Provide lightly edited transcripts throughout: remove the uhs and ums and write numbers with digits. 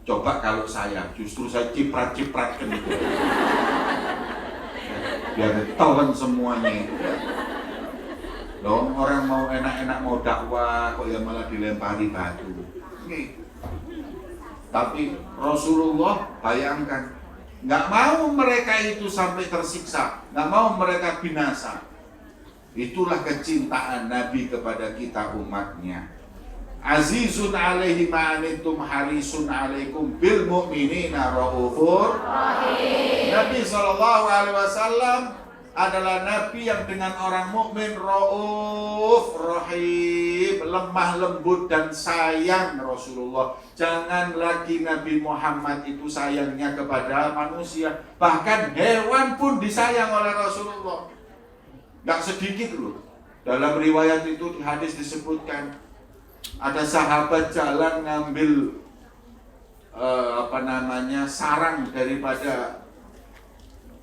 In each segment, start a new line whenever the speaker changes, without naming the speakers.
Coba kalau saya, justru saya ciprat-cipratkan itu. Biar telan semuanya itu. Loh, orang mau enak-enak mau dakwah kok ya malah dilempari batu. Tapi Rasulullah bayangkan, nggak mau mereka itu sampai tersiksa, nggak mau mereka binasa. Itulah kecintaan Nabi kepada kita umatnya. Azizun alaihi ma'anitum harisun alaikum bil mu'minina raufur rahim. Nabi SAW adalah Nabi yang dengan orang mukmin rauf rahim, lemah lembut dan sayang Rasulullah. Jangan lagi Nabi Muhammad itu sayangnya kepada manusia, bahkan hewan pun disayang oleh Rasulullah. Gak sedikit loh. Dalam riwayat itu di hadis disebutkan ada sahabat jalan ngambil sarang daripada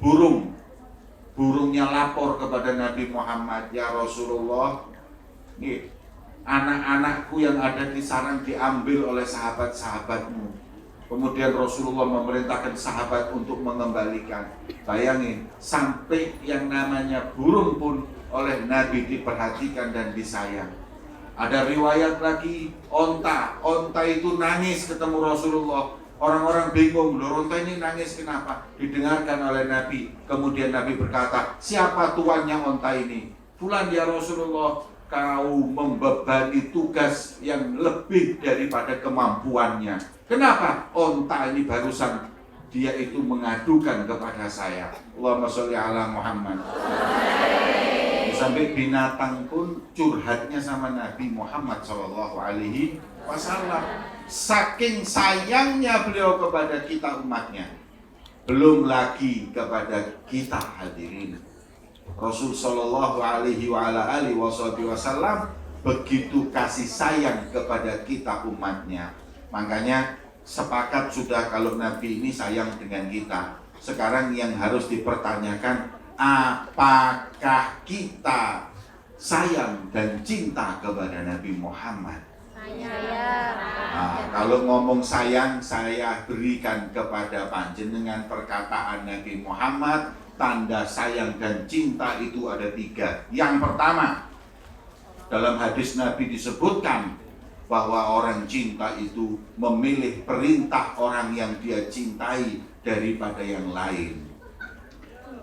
burung. Burungnya lapor kepada Nabi Muhammad, ya Rasulullah, nih, anak-anakku yang ada di sarang diambil oleh sahabat-sahabatmu. Kemudian Rasulullah memerintahkan sahabat untuk mengembalikan. Bayangin, sampai yang namanya burung pun oleh Nabi diperhatikan dan disayang. Ada riwayat lagi, onta itu nangis ketemu Rasulullah. Orang-orang bingung, loh onta ini nangis kenapa? Didengarkan oleh Nabi. Kemudian Nabi berkata, siapa tuannya onta ini? Fulan ya Rasulullah, kau membebani tugas yang lebih daripada kemampuannya. Kenapa? Onta ini barusan dia itu mengadukan kepada saya. Allahumma sholli ala Muhammad. Sampai binatang pun curhatnya sama Nabi Muhammad SAW. Saking sayangnya beliau kepada kita umatnya, belum lagi kepada kita hadirin. Rasul Shallallahu Alaihi Wasallam begitu kasih sayang kepada kita umatnya. Makanya sepakat sudah kalau Nabi ini sayang dengan kita. Sekarang yang harus dipertanyakan, apakah kita sayang dan cinta kepada Nabi Muhammad? Kalau ngomong sayang, saya berikan kepada panjenengan perkataan Nabi Muhammad. Tanda sayang dan cinta itu ada 3. Yang pertama, dalam hadis Nabi disebutkan bahwa orang cinta itu memilih perintah orang yang dia cintai daripada yang lain.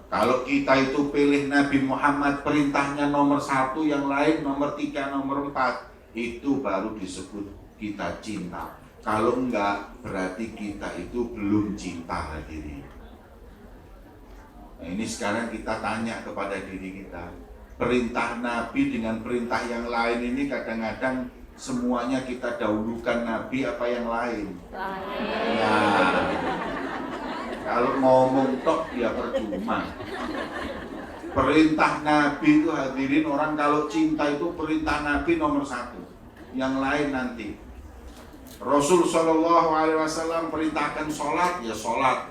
Kalau kita itu pilih Nabi Muhammad, perintahnya nomor 1, yang lain nomor 3, nomor 4, itu baru disebut kita cinta. Kalau enggak, berarti kita itu belum cinta hadirin. Nah, ini sekarang kita tanya kepada diri kita, perintah Nabi dengan perintah yang lain ini kadang-kadang semuanya kita dahulukan Nabi apa yang lain? Nah, kalau ngomong tok ya percuma. Perintah Nabi itu hadirin, orang kalau cinta itu perintah Nabi nomor 1, yang lain nanti. Rasul Shallallahu Alaihi Wasallam perintahkan sholat, ya sholat.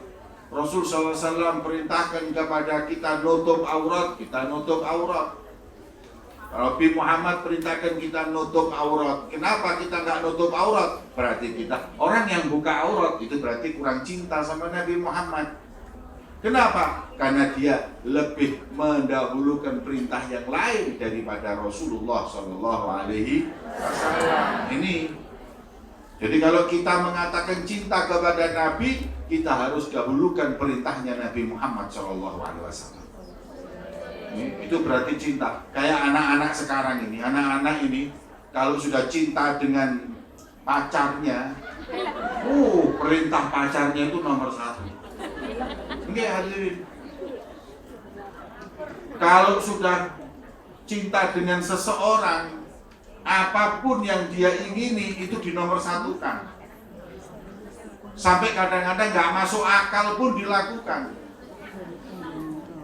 Rasul Shallallahu Alaihi Wasallam perintahkan kepada kita nutup aurat, kita nutup aurat. Nabi Muhammad perintahkan kita nutup aurat. Kenapa kita nggak nutup aurat? Berarti kita orang yang buka aurat itu berarti kurang cinta sama Nabi Muhammad. Kenapa? Karena dia lebih mendahulukan perintah yang lain daripada Rasulullah Shallallahu Alaihi Wasallam. Ini. Jadi kalau kita mengatakan cinta kepada Nabi, kita harus dahulukan perintahnya Nabi Muhammad Shallallahu Alaihi Wasallam. Itu berarti cinta. Kayak anak-anak sekarang ini, anak-anak ini kalau sudah cinta dengan pacarnya, perintah pacarnya itu nomor 1. Enggak hadirin. Kalau sudah cinta dengan seseorang, apapun yang dia ingini itu dinomor 1-kan. Sampai kadang-kadang nggak masuk akal pun dilakukan.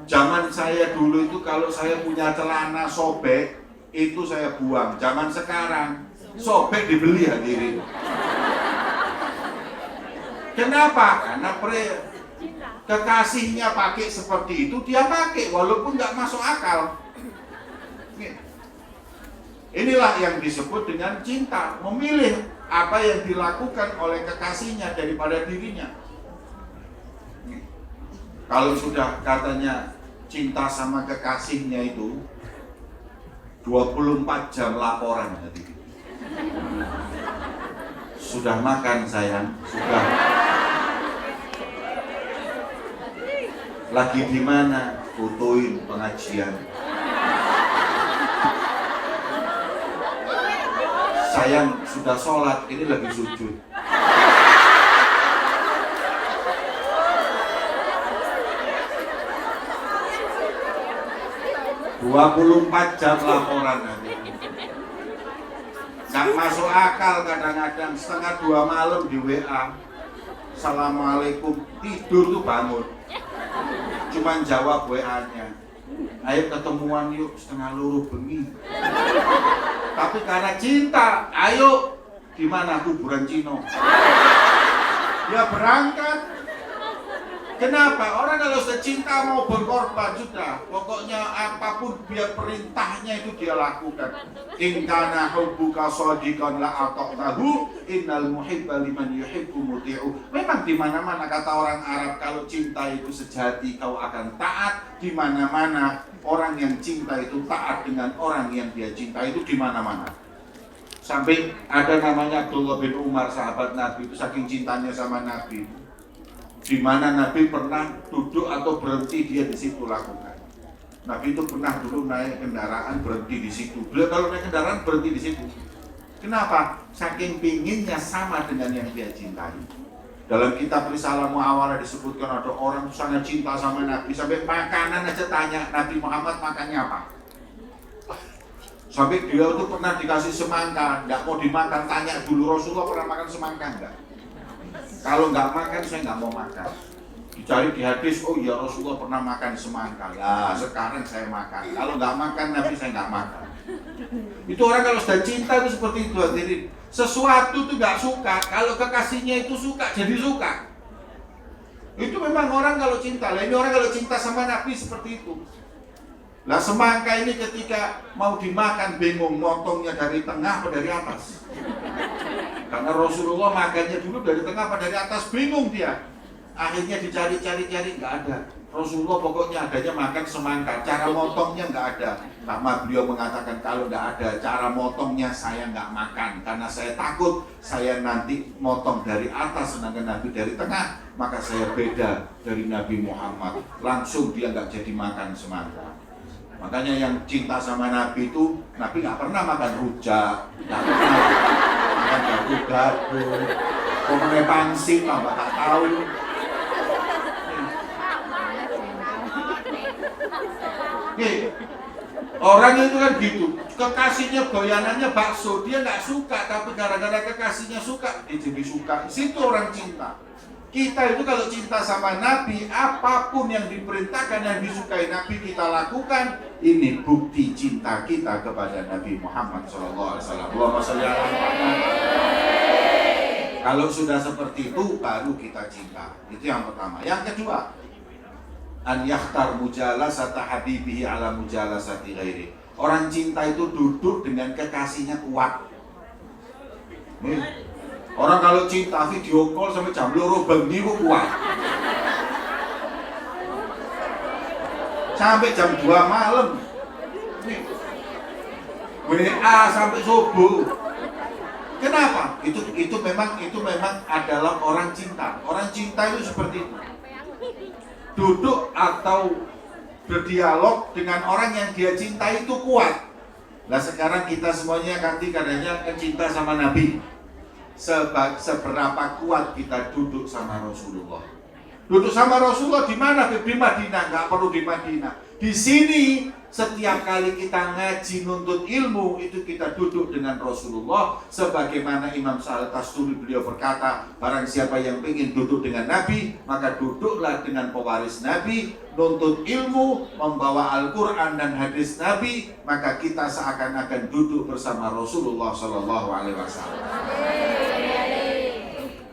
Zaman saya dulu itu kalau saya punya celana sobek, itu saya buang. Zaman sekarang sobek dibeli hadirin. Kenapa? Karena kekasihnya pakai seperti itu, dia pakai walaupun nggak masuk akal. Inilah yang disebut dengan cinta. Memilih apa yang dilakukan oleh kekasihnya daripada dirinya. Kalau sudah katanya cinta sama kekasihnya itu 24 jam laporan tadi. Sudah makan sayang? Sudah. Lagi di mana? Fotoin pengajian. Sayang sudah sholat, ini lagi sujud. 24 jam laporan nanti. Gak masuk akal kadang-kadang setengah 2 malam di WA. Assalamualaikum, tidur tuh bangun. Cuman jawab WA-nya. Ayo ketemuan yuk setengah luruh bengi. Tapi karena cinta, ayo gimana kuburan Cino? Ya berangkat. Kenapa? Orang kalau sudah cinta mau berkorban sudah. Pokoknya apapun biar perintahnya itu dia lakukan. In kana hubbuka shadiqan la ata'tahu innal muhibba liman yuhibbu muti'u. Memang di mana-mana kata orang Arab kalau cinta itu sejati kau akan taat. Di mana-mana orang yang cinta itu taat dengan orang yang dia cinta itu di mana-mana. Sampai ada namanya Abdullah bin Umar sahabat Nabi itu saking cintanya sama Nabi. Di mana Nabi pernah duduk atau berhenti dia di situ lakukan. Nabi itu pernah dulu naik kendaraan berhenti di situ. Beliau kalau naik kendaraan berhenti di situ. Kenapa? Saking pinginnya sama dengan yang dia cintai. Dalam kitab Risalah Mu'awalah disebutkan ada orang sangat cinta sama Nabi sampai makanan aja tanya Nabi Muhammad makannya apa. Sampai dia itu pernah dikasih semangka, nggak mau dimakan, tanya dulu Rasulullah pernah makan semangka enggak? Kalau nggak makan, saya nggak mau makan. Dicari di hadis, oh ya Rasulullah pernah makan semangka. Lah sekarang saya makan. Kalau nggak makan, Nabi saya nggak makan. Itu orang kalau sudah cinta itu seperti itu. Jadi sesuatu itu nggak suka. Kalau kekasihnya itu suka, jadi suka. Itu memang orang kalau cinta. Lah ini orang kalau cinta sama Nabi seperti itu. Lah semangka ini ketika mau dimakan bingung motongnya dari tengah atau dari atas. Karena Rasulullah makannya dulu dari tengah apa dari atas, bingung dia. Akhirnya dicari-cari nggak ada. Rasulullah pokoknya adanya makan semangka, cara motongnya nggak ada. Lama beliau mengatakan kalau nggak ada cara motongnya saya nggak makan. Karena saya takut saya nanti motong dari atas sedangkan Nabi dari tengah. Maka saya beda dari Nabi Muhammad. Langsung dia nggak jadi makan semangka. Makanya yang cinta sama Nabi itu, Nabi nggak pernah makan rujak, nggak pernah makan gado-gado, komene pangsit, tambah tak tahu. Nih, orang itu kan gitu, kekasihnya goyanannya bakso, dia nggak suka, tapi gara-gara kekasihnya suka, dia jadi suka. Situ orang cinta. Kita itu kalau cinta sama Nabi, apapun yang diperintahkan, yang disukai Nabi kita lakukan. Ini bukti cinta kita kepada Nabi Muhammad SAW. Kalau sudah seperti itu, baru kita cinta. Itu yang pertama. Yang kedua, an yakhtar mujalasata habibihi ala mujalasati ghairi. Orang cinta itu duduk dengan kekasihnya kuat. Orang kalau cinta video call sampai jam 2 bengi itu kuat. Sampai jam 2 malam. WA sampai subuh. Kenapa? Itu memang adalah orang cinta. Orang cinta itu seperti itu. Duduk atau berdialog dengan orang yang dia cintai itu kuat. Nah sekarang kita semuanya ganti katanya cinta sama Nabi. Seberapa kuat kita duduk sama Rasulullah. Duduk sama Rasulullah di mana? Di Madinah, nggak perlu di Madinah. Di sini setiap kali kita ngaji nuntut ilmu itu kita duduk dengan Rasulullah. Sebagaimana Imam Sa'ad Tasturi beliau berkata, barang siapa yang ingin duduk dengan Nabi, maka duduklah dengan pewaris Nabi, nuntut ilmu, membawa Al-Quran dan hadis Nabi, maka kita seakan-akan duduk bersama Rasulullah SAW.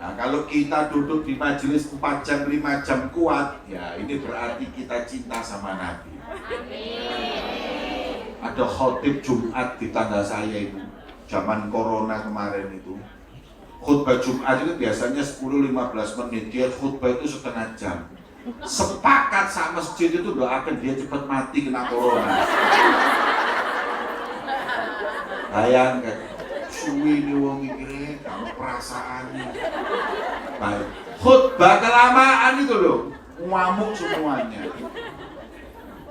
Nah, kalau kita duduk di majelis 4 jam, 5 jam kuat, ya ini berarti kita cinta sama Nabi. Amin. Ada khotib Jumat di tangga saya itu, zaman corona kemarin itu, Khutbah Jumat itu biasanya 10-15 menit, dia khutbah itu setengah jam. Sepakat sama masjid itu doakan dia cepat mati kena corona. Bayangkan, suwi ini wong iki kalau perasaannya. Baik. Khutbah kelamaan itu loh, ngamuk semuanya.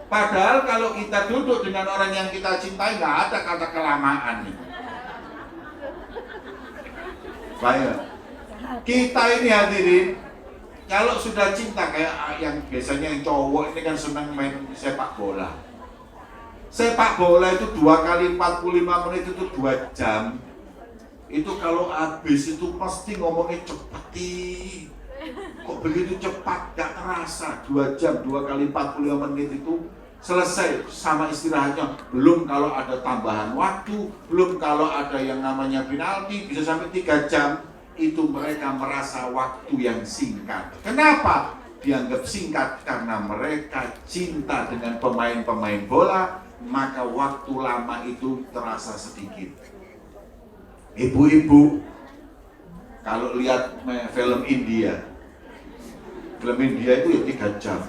Padahal kalau kita duduk dengan orang yang kita cintai nggak ada kata kelamaan nih. Baik. Kita ini hadirin, kalau sudah cinta kayak yang biasanya yang cowok ini kan senang main sepak bola. Sepak bola itu 2 kali 45 menit itu 2 jam. Itu kalau habis itu pasti ngomongnya cepet. Kok begitu cepat, gak terasa. 2 jam, 2 kali 45 menit itu selesai sama istirahatnya. Belum kalau ada tambahan waktu, belum kalau ada yang namanya penalti, bisa sampai 3 jam. Itu mereka merasa waktu yang singkat. Kenapa? Dianggap singkat karena mereka cinta dengan pemain-pemain bola, maka waktu lama itu terasa sedikit. Ibu-ibu, kalau lihat film India itu ya 3 jam.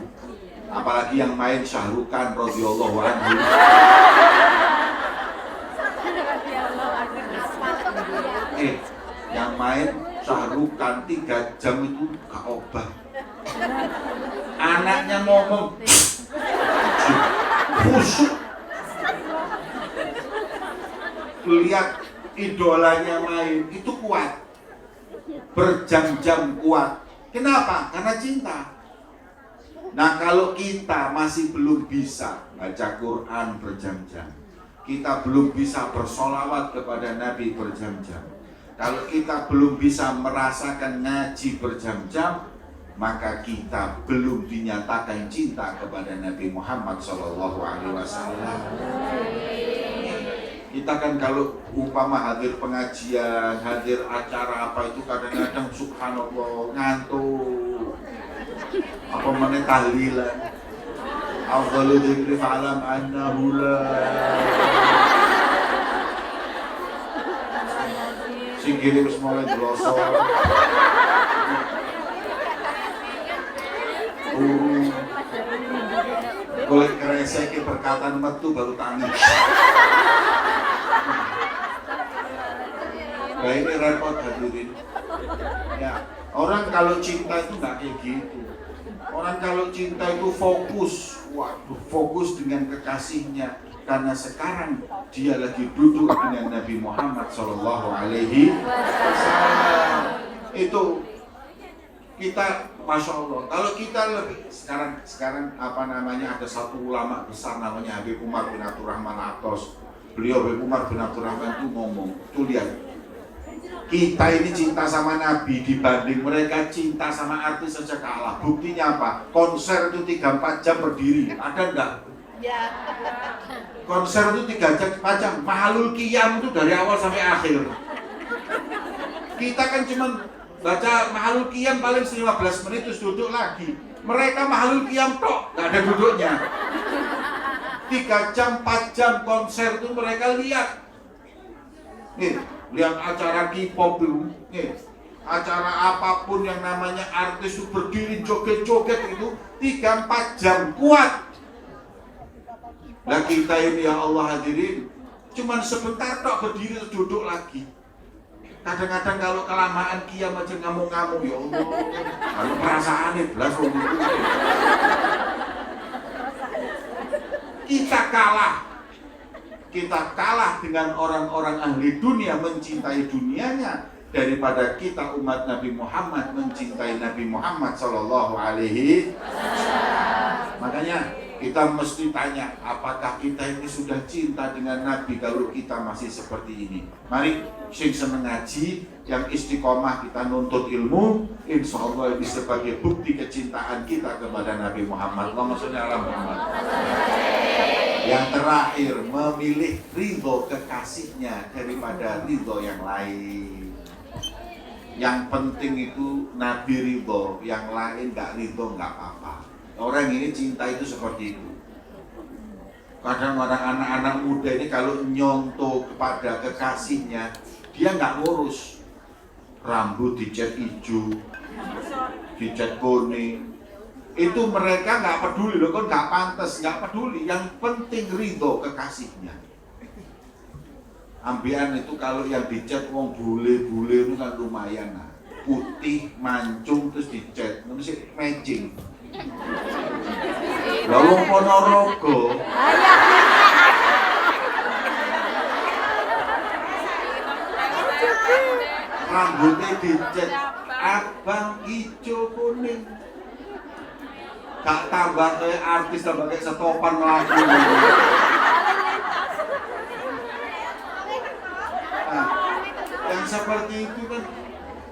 Apalagi yang main Syahrukh Khan radhiyallahu anhu. Yang main Syahrukh Khan 3 jam itu gak obah. Anaknya ngomong khusyuk. Lihat idolanya main itu kuat, berjam-jam kuat. Kenapa? Karena cinta. Nah, kalau kita masih belum bisa baca Quran berjam-jam, kita belum bisa bersolawat kepada Nabi berjam-jam, kalau kita belum bisa merasakan ngaji berjam-jam, maka kita belum dinyatakan cinta kepada Nabi Muhammad SAW. Kita kan kalau umpama hadir pengajian, hadir acara apa itu kadang-kadang subhanallah ngantuk. Apa meneh tahlilan. Afdalu dzikri fa'lam annahu la. Sing kirim semuanya jelosor. Golek kresek perkataan metu baru tangis. Nah ini repot hadirin. Ya, orang kalau cinta itu nggak kayak gitu. Orang kalau cinta itu fokus, fokus dengan kekasihnya. Karena sekarang dia lagi duduk dengan Nabi Muhammad Sallallahu Alaihi Wasallam. Itu kita, masya Allah. Kalau kita lebih sekarang apa namanya, ada satu ulama besar namanya Habib Umar bin Abdurrahman Atos. Beliau Habib Umar bin Abdurrahman itu ngomong, tuh lihat. Kita ini cinta sama Nabi dibanding mereka cinta sama artis saja kalah. Buktinya apa? Konser itu 3-4 jam berdiri. Ada enggak? Ya. Konser itu 3-4 jam. Mahalul Qiyam itu dari awal sampai akhir. Kita kan cuma baca Mahalul Qiyam paling 15 menit terus duduk lagi. Mereka Mahalul Qiyam tok, enggak ada duduknya. 3 jam, 4 jam konser itu mereka lihat. Nih, lihat acara K-pop itu, acara apapun yang namanya artis itu berdiri joget-joget itu 3-4 jam kuat. Nah kita ini ya Allah hadirin, cuman sebentar tok berdiri terus duduk lagi. Kadang-kadang kalau kelamaan Qiyam aja ngamuk-ngamuk, ya Allah, kalau perasaannya belas gitu. Kita kalah dengan orang-orang ahli dunia mencintai dunianya daripada kita umat Nabi Muhammad mencintai Nabi Muhammad Sallallahu Alaihi Wasallam. Makanya kita mesti tanya, apakah kita ini sudah cinta dengan Nabi kalau kita masih seperti ini? Mari sing seneng ngaji, yang istiqomah kita nuntut ilmu, insya Allah ini sebagai bukti kecintaan kita kepada Nabi Muhammad. Allahumma sholli ala Muhammad. Yang terakhir, memilih ridho kekasihnya daripada ridho yang lain. Yang penting itu Nabi ridho, yang lain gak ridho gak apa-apa. Orang ini cinta itu seperti itu. Kadang orang anak-anak muda ini kalau nyontoh kepada kekasihnya, dia gak ngurus. rambut dicat hijau, dicat kuning. Itu mereka nggak peduli loh, kan nggak pantas, nggak peduli. Yang penting ridho kekasihnya. Ambian itu kalau yang dicat wong bule-bule itu kan lumayan lah. Putih, mancung, terus dicat, itu sih matching. Lalu Ponorogo rambutnya dicat abang, hijau, kuning. Gak tambah kayak artis, tambah kayak setopan lagi. Nah, yang seperti itu kan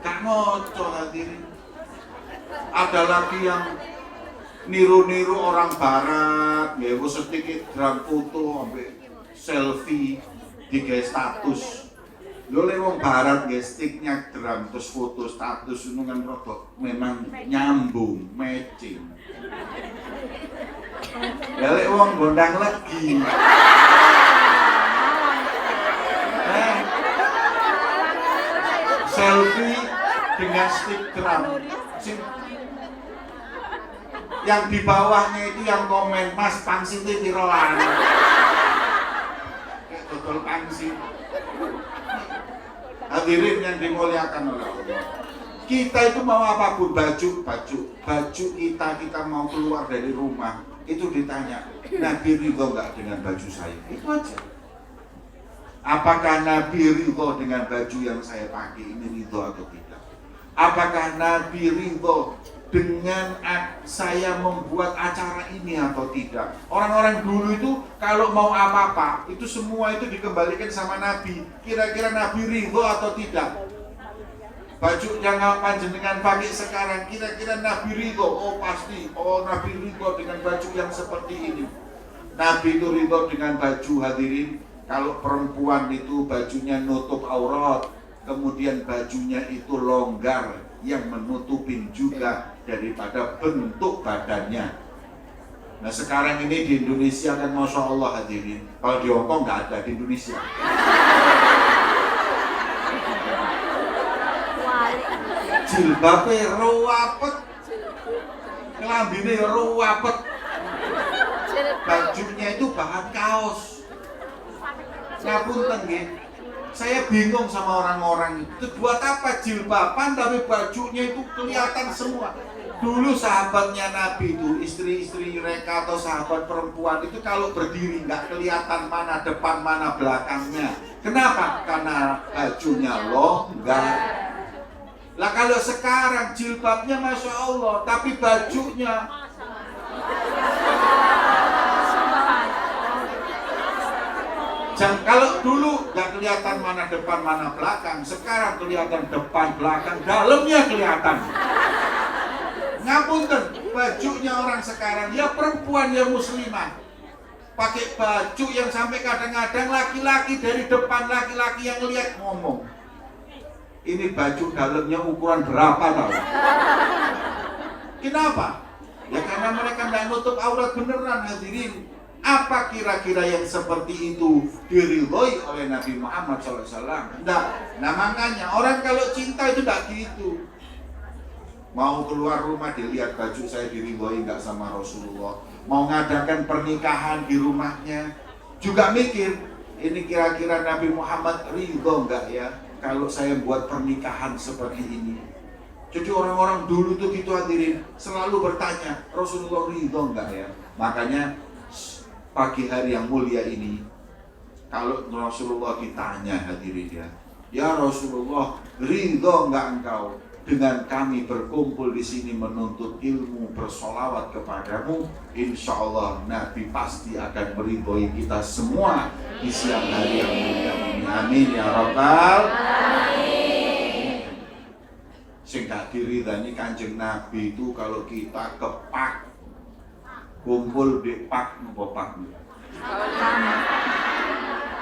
gak ngoco hadirin. Ada lagi yang niru-niru orang barat, ya sedikit drum foto, sampai selfie di status. Lo lewat barat ya sticknya drum terus foto status itu kan rodok memang nyambung, matching. Ya lek wong gondang lagi. Selfie dengan stick drum. Yang di bawahnya itu yang komen, Mas pangsitnya tiroan. Kayak dodol pangsit. Hadirin yang dimuliakan oleh Allah. Kita itu mau apapun, baju kita mau keluar dari rumah, itu ditanya, Nabi ridho nggak dengan baju saya? Itu aja. Apakah Nabi ridho dengan baju yang saya pakai ini ridho atau tidak? Apakah Nabi ridho dengan saya membuat acara ini atau tidak? Orang-orang dulu itu kalau mau apa-apa itu semua itu dikembalikan sama Nabi. Kira-kira Nabi ridho atau tidak? Baju yang panjenengan pakai sekarang, kira-kira Nabi ridho? Oh pasti, Nabi ridho dengan baju yang seperti ini. Nabi itu ridho dengan baju, hadirin. Kalau perempuan itu bajunya nutup aurat, kemudian bajunya itu longgar yang menutupin juga daripada bentuk badannya. Nah sekarang ini di Indonesia kan Masya Allah hadirin. Kalau di Hongkong nggak ada, di Indonesia. Jilbabnya ruwapet, kelambine ruwapet, bajunya itu bahan kaos. Ngapunten nggih. Saya bingung sama orang-orang itu buat apa jilbaban tapi bajunya itu kelihatan semua. Dulu sahabatnya Nabi itu, istri-istri mereka atau sahabat perempuan itu kalau berdiri nggak kelihatan mana depan mana belakangnya. Kenapa? Karena bajunya longgar. Lah kalau sekarang jilbabnya Masya Allah, tapi bajunya kalau dulu nggak kelihatan mana depan mana belakang, sekarang kelihatan depan belakang, dalamnya kelihatan. Ngapunten, bajunya orang sekarang ya perempuan ya muslimah pakai baju yang sampai kadang-kadang laki-laki dari depan laki-laki yang lihat ngomong, ini baju dalamnya ukuran berapa tahu? Kenapa? Ya karena mereka nggak nutup aurat beneran hadirin. Apa kira-kira yang seperti itu diridhoi oleh Nabi Muhammad SAW? Enggak. Nah makanya orang kalau cinta itu enggak gitu. Mau keluar rumah dilihat baju saya diridhoi enggak sama Rasulullah. Mau ngadakan pernikahan di rumahnya juga mikir, ini kira-kira Nabi Muhammad ridho enggak ya kalau saya buat pernikahan seperti ini. Jadi orang-orang dulu tuh gitu hadirin, selalu bertanya, Rasulullah ridho enggak ya? Makanya pagi hari yang mulia ini, kalau Rasulullah ditanya hadirin ya Rasulullah, ridho enggak engkau dengan kami berkumpul di sini menuntut ilmu, bersolawat kepadamu? Insya Allah Nabi pasti akan meridhoi kita semua di siang hari yang mulia ini. Amin ya Rabbal Alamin. Sing gak diridhani Kanjeng Nabi itu kalau kita kepak kumpul di pak nopo pak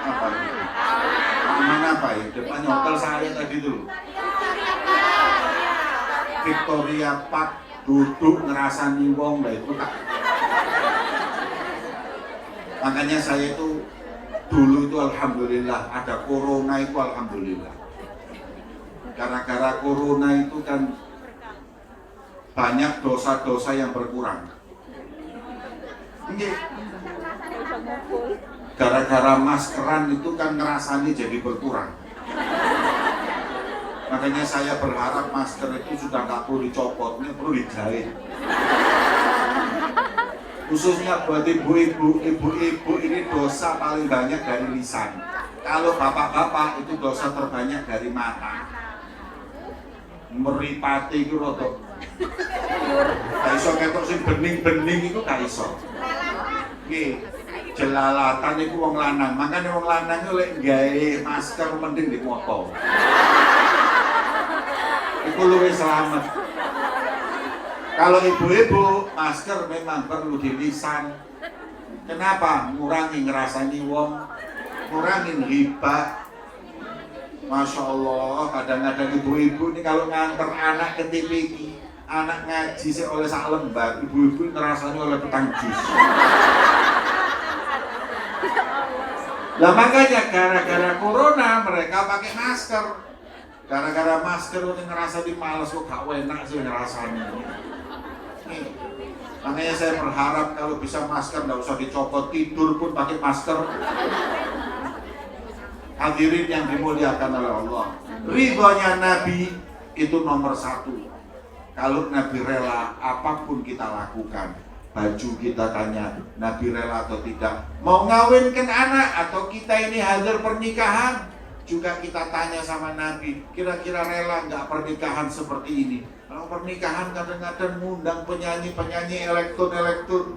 apa itu? Mana apa ya? Depannya hotel saya tadi dulu. Victoria Park, duduk ngerasani wong lah itu tak. Makanya saya itu dulu itu alhamdulillah ada corona itu alhamdulillah. Gara-gara corona itu kan banyak dosa-dosa yang berkurang. Gara-gara maskeran itu kan ngerasanya jadi berkurang. Makanya saya berharap masker itu sudah nggak perlu dicopot, ini perlu dijahit. Khususnya buat ibu-ibu ini dosa paling banyak dari lisan. Kalau bapak-bapak itu dosa terbanyak dari mata. Meripati itu rotok. Gak iso ketok sing bening-bening itu gak iso. Nggih, jelalatan iku wong lanang. Makane wong lanang iku lek gawe masker mending di moto. Iku luwih selamat. Kalau ibu-ibu, masker memang perlu di lisan. Kenapa? Ngurangi ngerasani wong, ngurangin ghibah. Masya Allah, kadang-kadang ibu-ibu ini kalau nganter anak ke TV, anak ngaji oleh sak lembar, ibu-ibu ngerasani oleh petang jus. Lah makanya gara-gara corona mereka pakai masker. Gara-gara masker ini ngerasa di males kok gak enak sih ngerasani. Makanya saya berharap kalau bisa masker nggak usah dicopot, tidur pun pakai masker. Hadirin yang dimuliakan oleh Allah, ridhonya Nabi itu nomor satu. Kalau Nabi rela apapun kita lakukan, baju kita tanya Nabi rela atau tidak, mau ngawinkan anak atau kita ini hadir pernikahan juga kita tanya sama Nabi, kira-kira rela nggak pernikahan seperti ini? Kalau pernikahan kadang-kadang ngundang penyanyi-penyanyi elektron,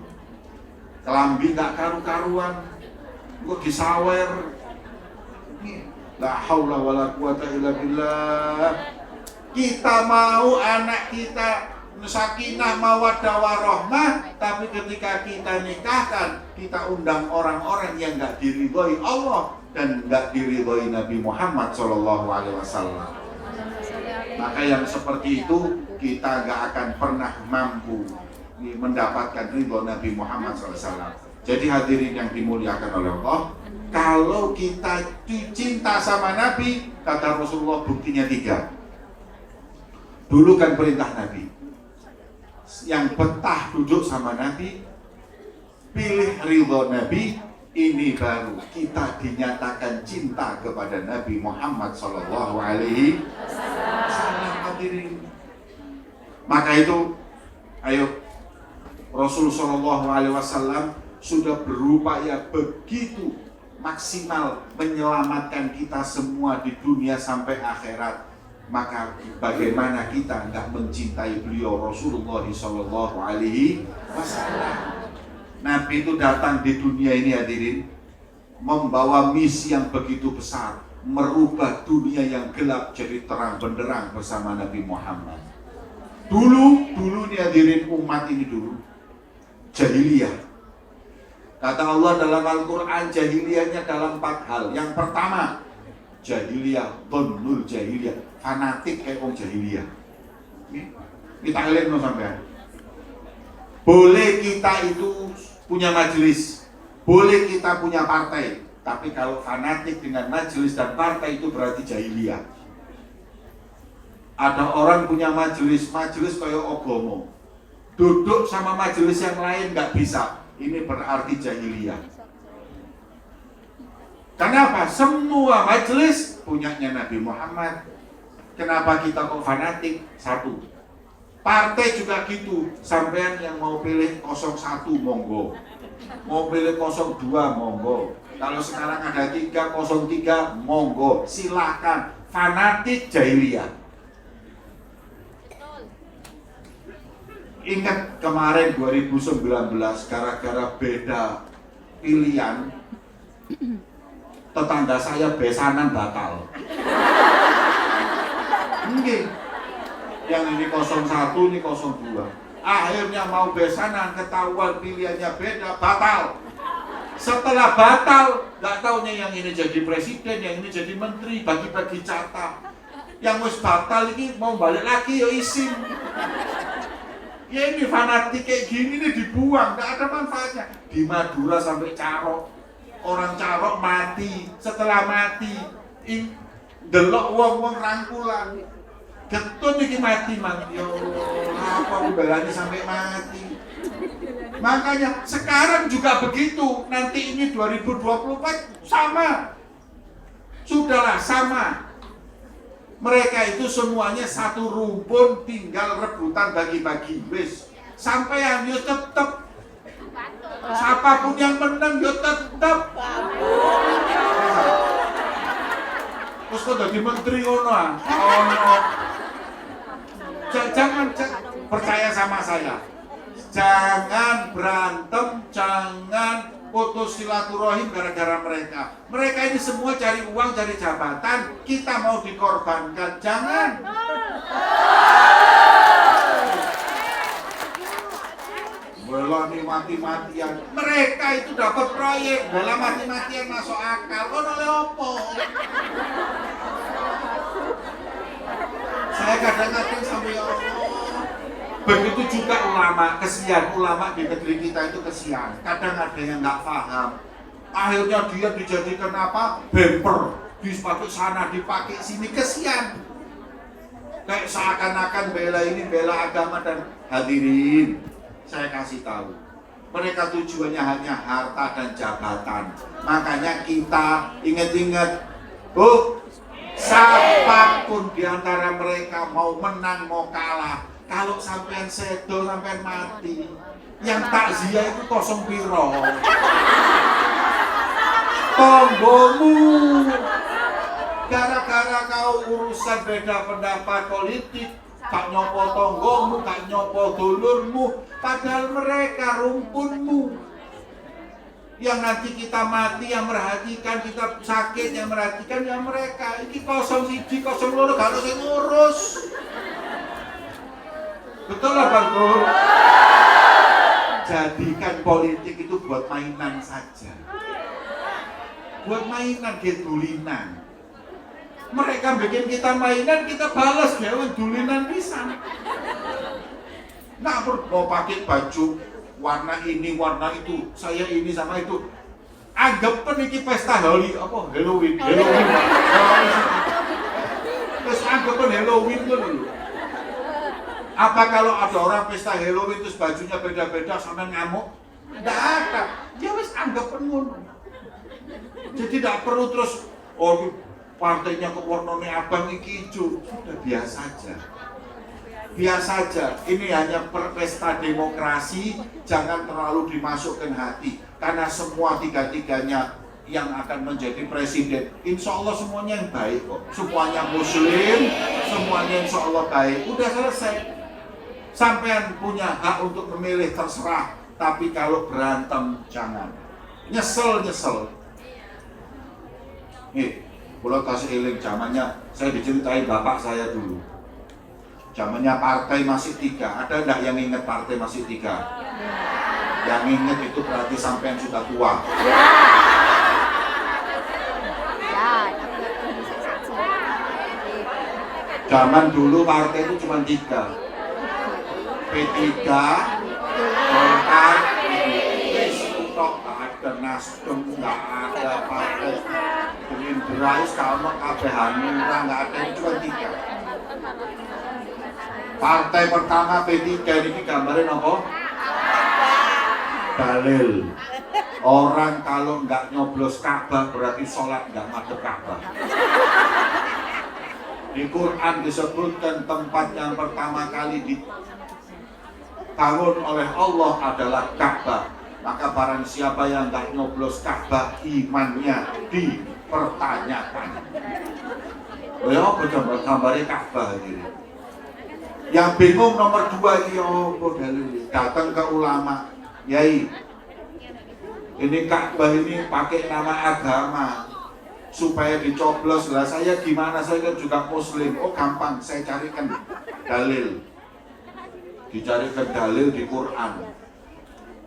kelambi nggak karu-karuan, kok disawer. La haula wala quwata illa billah. Kita mau anak kita sakinah mawaddah warahmah, tapi ketika kita nikahkan, kita undang orang-orang yang nggak diridhoi Allah dan nggak diridhoi Nabi Muhammad SAW. Maka yang seperti itu kita nggak akan pernah mampu mendapatkan ridho Nabi Muhammad SAW. Jadi hadirin yang dimuliakan oleh Allah, kalau kita cinta sama Nabi, kata Rasulullah buktinya 3. Dulu kan perintah Nabi, yang betah duduk sama Nabi, pilih ridho Nabi, ini baru kita dinyatakan cinta kepada Nabi Muhammad SAW. Hadirin. Maka itu, ayo Rasulullah SAW sudah berupaya begitu maksimal menyelamatkan kita semua di dunia sampai akhirat. Maka bagaimana kita nggak mencintai beliau Rasulullah SAW? Nabi itu datang di dunia ini hadirin, membawa misi yang begitu besar, merubah dunia yang gelap jadi terang benderang bersama Nabi Muhammad. Dulu nih hadirin, umat ini dulu jahiliyah. Kata Allah dalam Al-Quran, jahiliyahnya dalam 4 hal. Yang pertama, jahiliyah, dhonnul jahiliyah, fanatik kayak orang jahiliyah. Kita lihat no sampean. Boleh kita itu punya majelis, boleh kita punya partai, tapi kalau fanatik dengan majelis dan partai itu berarti jahiliyah. Ada orang punya majelis kayak Ogomo, duduk sama majelis yang lain nggak bisa. Ini berarti jahiliyah. Kenapa? Semua majelis punyanya Nabi Muhammad. Kenapa kita kok fanatik? 1. Partai juga gitu. Sampean yang mau pilih 01 monggo, mau pilih 02 monggo. Kalau sekarang ada 303 monggo, silakan. Fanatik jahiliyah. Ingat kemarin 2019 gara-gara beda pilihan, tetangga saya besanan batal. Mungkin yang ini 01, ini 02. Akhirnya mau besanan, ketahuan pilihannya beda, batal. Setelah batal, nggak taunya yang ini jadi presiden, yang ini jadi menteri, bagi-bagi jatah. Yang wis batal ini mau balik lagi ya isin. Ya ini fanatik kayak gini nih dibuang, nggak ada manfaatnya. Di Madura sampai Carok, orang Carok mati. Setelah mati, delok wong-wong rangkulan. Getun iki mati mang. Ya Allah, apa belani sampai mati. Makanya sekarang juga begitu. Nanti ini 2024 sama. Sudahlah sama. Mereka itu semuanya satu rumpun, tinggal rebutan bagi-bagi. Wis, sampean yo tetep. Siapapun yang menang yo tetep. Terus kok jadi menteri ngono ah. Jangan percaya sama saya. Jangan berantem, jangan putus silaturahim gara-gara mereka. Mereka ini semua cari uang, cari jabatan. Kita mau dikorbankan, jangan. Bela nih mati-matian. Mereka itu dapat proyek, bela mati-matian masuk akal. Kok oleh opo? Saya kadang-kadang sampai ya Allah. Begitu juga ulama, kesian ulama di negeri kita itu kesian. Kadang ada yang nggak paham. Akhirnya dia dijadikan apa? Bemper. Dipakai sana, dipakai sini, kesian. Kayak seakan-akan bela ini, bela agama dan hadirin. Saya kasih tahu, mereka tujuannya hanya harta dan jabatan. Makanya kita ingat-ingat, siapapun di antara mereka mau menang mau kalah, kalau sampean sedo sampean mati, yang takziah itu kosong piro. Tonggomu, gara-gara kau urusan beda pendapat politik, gak nyopo tonggomu, gak nyopo dulurmu, padahal mereka rumpunmu. Yang nanti kita mati, yang merhatikan, kita sakit, yang merhatikan yang mereka. Ini 01, 02, gak ada yang ngurus. Betul lah Bang Tur? Jadikan politik itu buat mainan saja. Buat mainan, gedulinan. Mereka bikin kita mainan, kita balas ya, dulinan bisa. Nggak perlu mau pakai baju warna ini, warna itu, saya ini sama itu. Anggap peniki pesta Halloween. Terus anggap Halloween dulu. Apa kalau ada orang pesta Halloween terus bajunya beda-beda sama ngamuk? Nggak ada. Ya wis anggap penuh. Jadi tidak perlu terus partainya ke warnanya abang iki hijau. Sudah biasa aja. Biasa aja. Ini hanya pesta demokrasi, jangan terlalu dimasukkan hati. Karena semua tiga-tiganya yang akan menjadi presiden, insya Allah semuanya yang baik kok. Semuanya muslim, semuanya insya Allah baik. Udah selesai. Sampean punya hak untuk memilih, terserah. Tapi kalau berantem jangan. Nyesel. Nih, kalau kasih eling zamannya, saya diceritain bapak saya dulu. Zamannya partai masih 3. Ada enggak yang ingat partai masih 3? Yang ingat itu berarti sampean sudah tua. Zaman dulu partai itu cuma 3. P3, Golkar, Tok, nggak ada Nasdem, nggak ada partai Gerindra, kalau kabeh Hanura, nggak ada, cuma 3. Partai pertama P3 ini gambarin apa? Dalil. Orang kalau nggak nyoblos Ka'bah berarti sholat nggak madhep Ka'bah. Di Quran disebutkan tempat yang pertama kali dibangun oleh Allah adalah Ka'bah. Maka barang siapa yang nggak nyoblos Ka'bah, imannya dipertanyakan. Oh ya, apa gambarnya Ka'bah ini? Yang bingung nomor 2 ini, datang ke ulama, Yai, ini Ka'bah ini pakai nama agama supaya dicoblos lah. Saya gimana, saya kan juga muslim. Oh gampang, saya carikan dalil. Dicarikan dalil di Quran.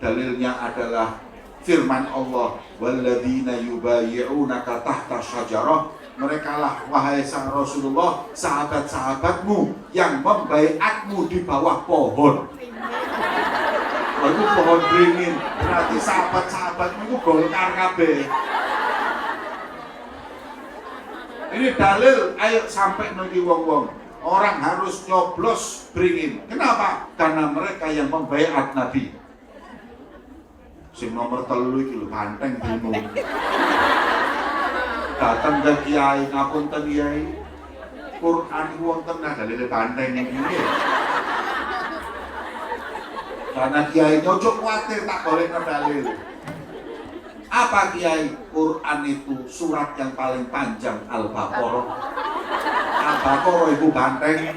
Dalilnya adalah firman Allah, walladzina yubayyi'unaka tahta syajarah. Mereka lah, wahai sang Rasulullah, sahabat-sahabatmu yang membaiatmu di bawah pohon. Itu pohon beringin, berarti sahabat-sahabatmu itu Golkar kabeh. Ini dalil, ayo sampai nanti wong-wong. Orang harus nyoblos beringin. Kenapa? Karena mereka yang membaiat Nabi. Sing nomor 3 iki lho banteng bingung. Datang ke kiai, ngapunten kiai. Quran iku wonten dalile banteng iki. Karena kiai nyocok kuatir tak golekno dalil. Apa kiai? Quran itu surat yang paling panjang Al-Baqarah. Al-Baqarah itu banteng.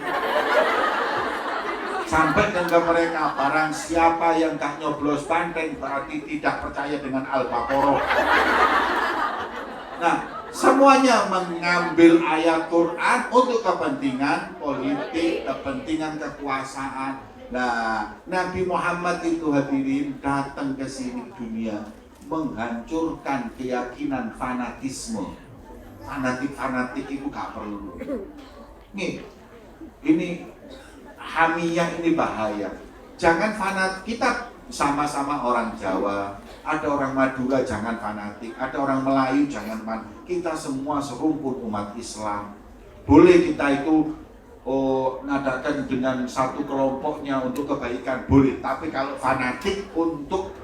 Sampai ke mereka, barang siapa yang gak nyoblos banteng berarti tidak percaya dengan Al-Baqarah. Nah, semuanya mengambil ayat Quran untuk kepentingan politik, kepentingan kekuasaan. Nah, Nabi Muhammad itu hadirin datang ke sini dunia menghancurkan keyakinan fanatisme. Fanatik itu gak perlu. Nih, ini hamiyah ini bahaya. Jangan fanatik. Kita sama-sama orang Jawa, ada orang Madura jangan fanatik, ada orang Melayu jangan fanatik. Kita semua serumpun umat Islam. Boleh kita itu ngadakan dengan satu kelompoknya untuk kebaikan, boleh. Tapi kalau fanatik untuk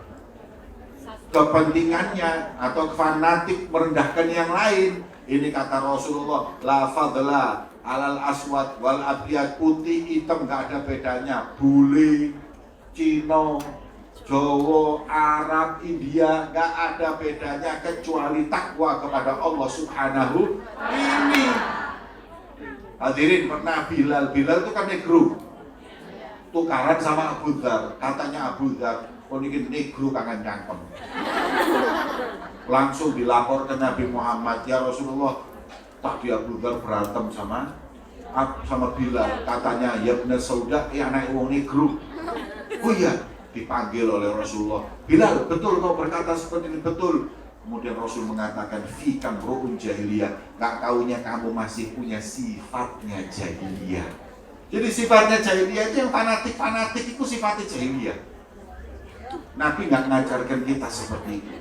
kepentingannya atau fanatik merendahkan yang lain, ini kata Rasulullah, la fadla alal aswad wal abyad, putih hitam gak ada bedanya, bule, Cina, Jawa, Arab, India gak ada bedanya kecuali takwa kepada Allah Subhanahu. Ini hadirin, pernah Bilal itu kan negro, tukaran sama Abu Dhar, katanya Abu Dhar, oh ini negro kangen cangkem. Langsung dilapor ke Nabi Muhammad, ya Rasulullah, tadi Abu Dhar berantem sama Bilal, katanya ya benar sauda, anak wong negro. Oh iya, dipanggil oleh Rasulullah, Bilal, betul kau berkata seperti ini, betul. Kemudian Rasul mengatakan, fikam ru'un jahiliyah, gak taunya kamu masih punya sifatnya jahiliyah. Jadi sifatnya jahiliyah itu yang fanatik itu sifatnya jahiliyah. Nabi nggak ngajarkan kita seperti itu.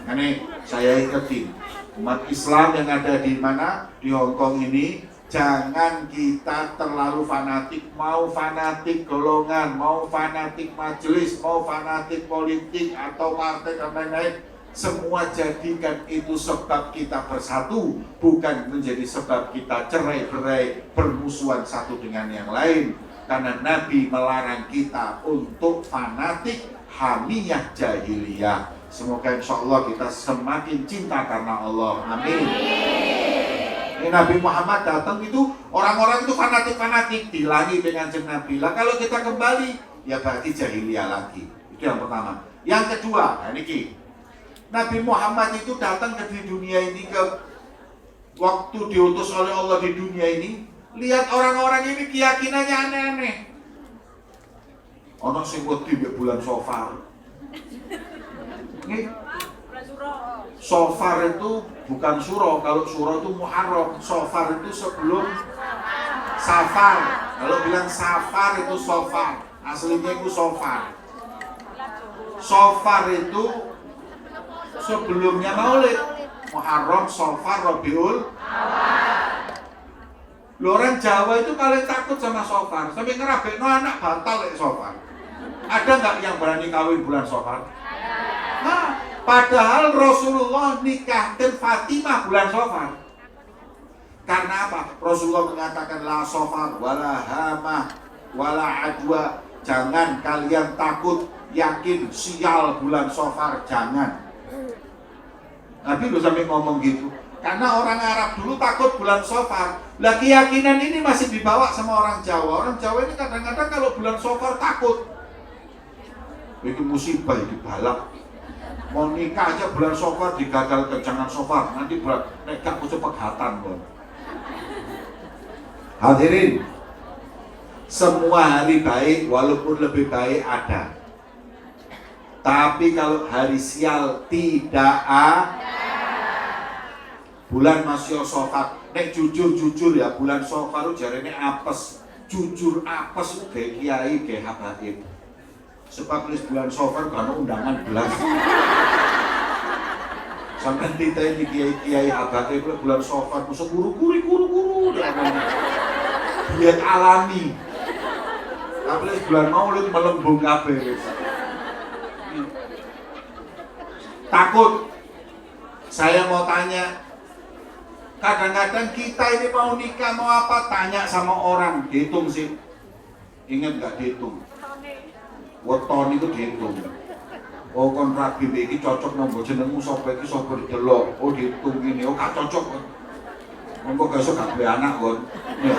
Ini saya ingetin umat Islam yang ada di mana, di Hongkong ini, jangan kita terlalu fanatik. Mau fanatik golongan, mau fanatik majelis, mau fanatik politik atau partai dan lain-lain, semua jadikan itu sebab kita bersatu, bukan menjadi sebab kita cerai-berai, bermusuhan satu dengan yang lain. Karena Nabi melarang kita untuk fanatik, hamiyah jahiliyah. Semoga insya Allah kita semakin cinta karena Allah. Amin. Ini Nabi Muhammad datang itu, orang-orang itu fanatik-fanatik, dilangi dengan jeneng Nabi. Lah kalau kita kembali, ya berarti jahiliyah lagi. Itu yang pertama. Yang kedua, nah ini Nabi Muhammad itu datang ke dunia ini, waktu diutus oleh Allah di dunia ini, lihat orang-orang ini keyakinannya aneh-aneh. Ono sing wedi mbek bulan Safar. Nih, Safar itu bukan suro, kalau suro itu Muharram, Safar itu sebelum Safar. Kalau bilang Safar itu Safar, aslinya itu Safar. Safar itu sebelumnya Maulid. Muharram, Safar, Rabiul Awal. Orang Jawa itu paling takut sama Safar, sampai ngerabekno anak batal lek Safar. Ada nggak yang berani kawin bulan Safar? Nah, padahal Rasulullah nikahkan Fatimah bulan Safar. Karena apa? Rasulullah mengatakan la Safar wala hamah wala adwa. Jangan kalian takut, yakin sial bulan Safar, jangan. Nabi udah sampai ngomong gitu. Karena orang Arab dulu takut bulan Safar. Lah keyakinan ini masih dibawa sama orang Jawa. Orang Jawa ini kadang-kadang kalau bulan Safar takut. Itu musibah, itu balak. Mau nikah aja bulan Safar digagalkan, jangan Safar. Nanti bulan nekak kucu pegatan kon. Hadirin, semua hari baik walaupun lebih baik ada. Tapi kalau hari sial tidak ada. Bulan Masya Safar, nek jujur ya, bulan Safar itu jarene apes, jujur apes kayak kiai kayak habaib. Sebab nulis bulan Safar karena undangan belas. Sampai kita ini kiai abate bulan Safar musuh guru-guru diet alami. Tapi bulan Maulid melembung kabeh. Takut. Saya mau tanya, kadang-kadang kita ini mau nikah mau apa, tanya sama orang, dihitung sih. Ingat nggak dihitung? Weton itu dihitung. Oh kon rabi iki cocok nombo jenengmu sapa iki sapa didelok. Oh dihitung ini, oh gak cocok. Monggo besok gak duwe anak kon. Ya.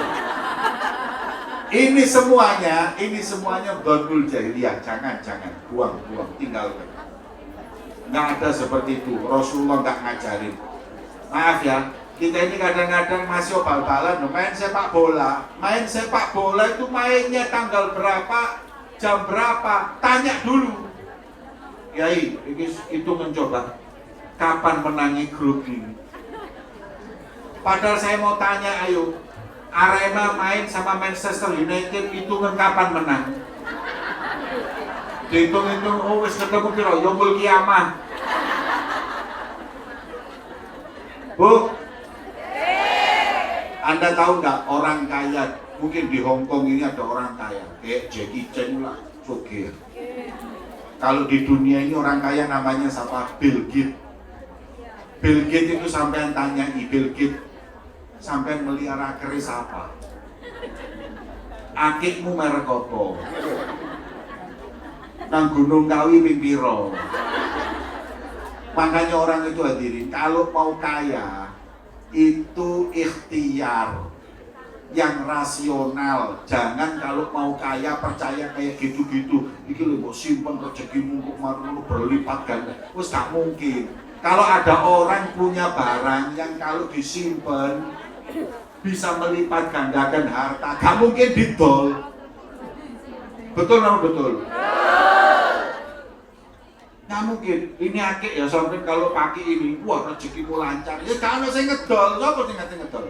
Ini semuanya dhonul jahiliyah. Jangan, buang, tinggalkan. Nggak ada seperti itu. Rasulullah nggak ngajarin. Maaf ya, kita ini kadang-kadang masih bal-balan main sepak bola. Main sepak bola itu mainnya tanggal berapa, jam berapa, tanya dulu. Yai, itu mencoba kapan menangi grup ini. Padahal saya mau tanya, ayo Arema main sama Manchester United, hitungan kapan menang? Dihitung-hitung, oh wis ketemu piro, yombol kiamah. Bu, Anda tahu nggak orang kaya, mungkin di Hong Kong ini ada orang kaya, kayak Jackie Chan lah, sugih. Kalau di dunia ini orang kaya namanya siapa? Bill Gates. Bill Gates itu sampai tanya, Bill Gates sampai melihara keris apa? Akikmu merek apa? Nang Gunung Kawi ping piro? Makanya orang itu hadirin, kalau mau kaya itu ikhtiar yang rasional. Jangan kalau mau kaya percaya kayak gitu-gitu. Iki lho mbok simpen rezekimu kok maru berlipat ganda. Wis gak mungkin. Kalau ada orang punya barang yang kalau disimpan bisa melipat gandakan harta, gak mungkin didol. Betul atau betul? Nggak mungkin. Ini akik ya sampai kalau pakai ini, wah rezekimu lancar. Ya kalau saya ngedol, siapa sih ngerti ngedol?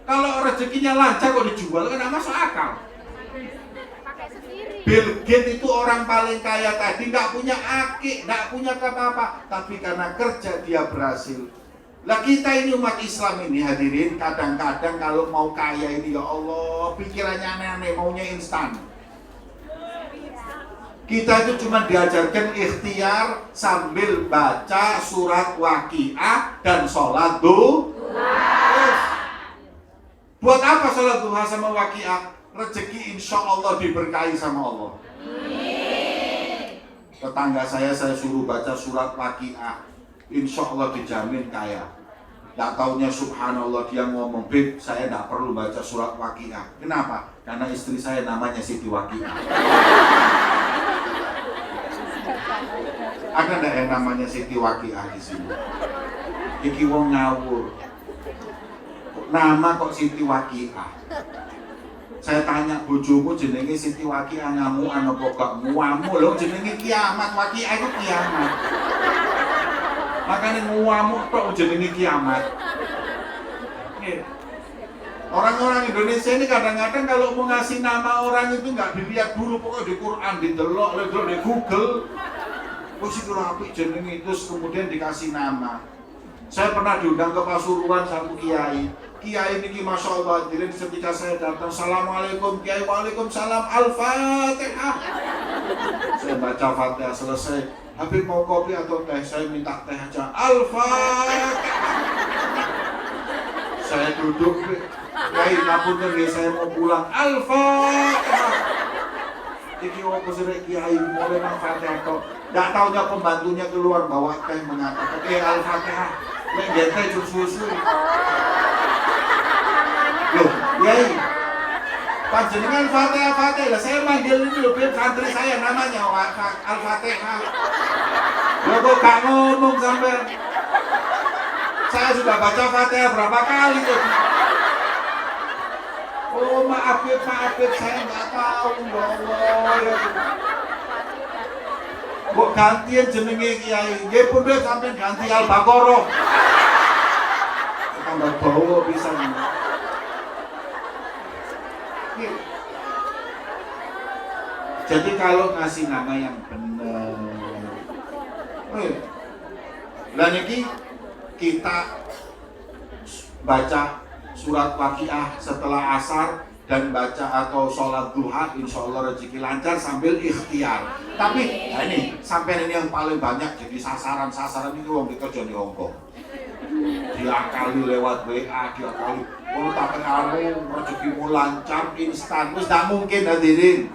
Kalau rezekinya lancar kok dijual kan nggak masuk akal. Bill Gates itu orang paling kaya tadi, nggak punya akik, nggak punya apa-apa, tapi karena kerja dia berhasil. Lah kita ini umat Islam ini hadirin, kadang-kadang kalau mau kaya ini ya Allah, pikirannya aneh-aneh, maunya instan. Kita itu cuma diajarkan ikhtiar sambil baca surat Waqiah dan sholat duha. Buat apa sholat duha sama Waqiah? Rezeki insya Allah diberkahi sama Allah. Tetangga saya suruh baca surat Waqiah, insya Allah dijamin kaya. Gak taunya subhanallah dia ngomong, Beb, saya gak perlu baca surat Waqiah. Kenapa? Karena istri saya namanya Siti Waqiah. Ada nggak yang namanya Siti Waqiah di sini? Iki wong ngawur. Nama kok Siti Waqiah? Saya tanya bojomu jenenge Siti Waqiah ngamuan apa gak muamu? Lho jenenge kiamat, Waqiah itu kiamat. Makanya muamu kok jenenge kiamat. Orang-orang Indonesia ini kadang-kadang kalau mau ngasih nama orang itu nggak dilihat dulu, pokoknya di Quran, didelok, di Google. Oh sih rapi jeneng itu, kemudian dikasih nama. Saya pernah diundang ke Pasuruan satu kiai. Kiai ini masya Allah, jadi ketika saya datang, Assalamualaikum Kiai, Waalaikumsalam, Al-Fatihah. Saya baca Fatihah selesai. Habib mau kopi atau teh? Saya minta teh aja. Al-Fatihah. Saya duduk, Kiai ngapunten nggih saya mau pulang. Al-Fatihah. Iki opo sih Kiai mulai nang Fatihah kok. Nggak taunya pembantunya keluar bawa teh mengatakan, Al-Fatihah, nek teh susu. Loh, Yai, panjenengan Fatihah lah, saya manggil ini loh, biar santri saya namanya Al-Fatihah. Loh kok gak ngomong sampai. Saya sudah baca Fatihah berapa kali tuh. Oh maaf saya nggak tahu, ya Allah. Kok gantian jenenge Kiai, nggih pun dhewe sampean ganti Al-Baqarah. Tambah bawa pisan. Jadi kalau ngasih nama yang benar. Lah niki kita baca surat Waqiah setelah asar dan baca atau sholat duha, insya Allah rezeki lancar sambil ikhtiar. Tapi ini sampai ini yang paling banyak jadi sasaran ini wong kita jadi Hongkong. Diakali lewat WA, diakali kalau tak kamu rezekimu lancar instan, terus tak mungkin hadirin.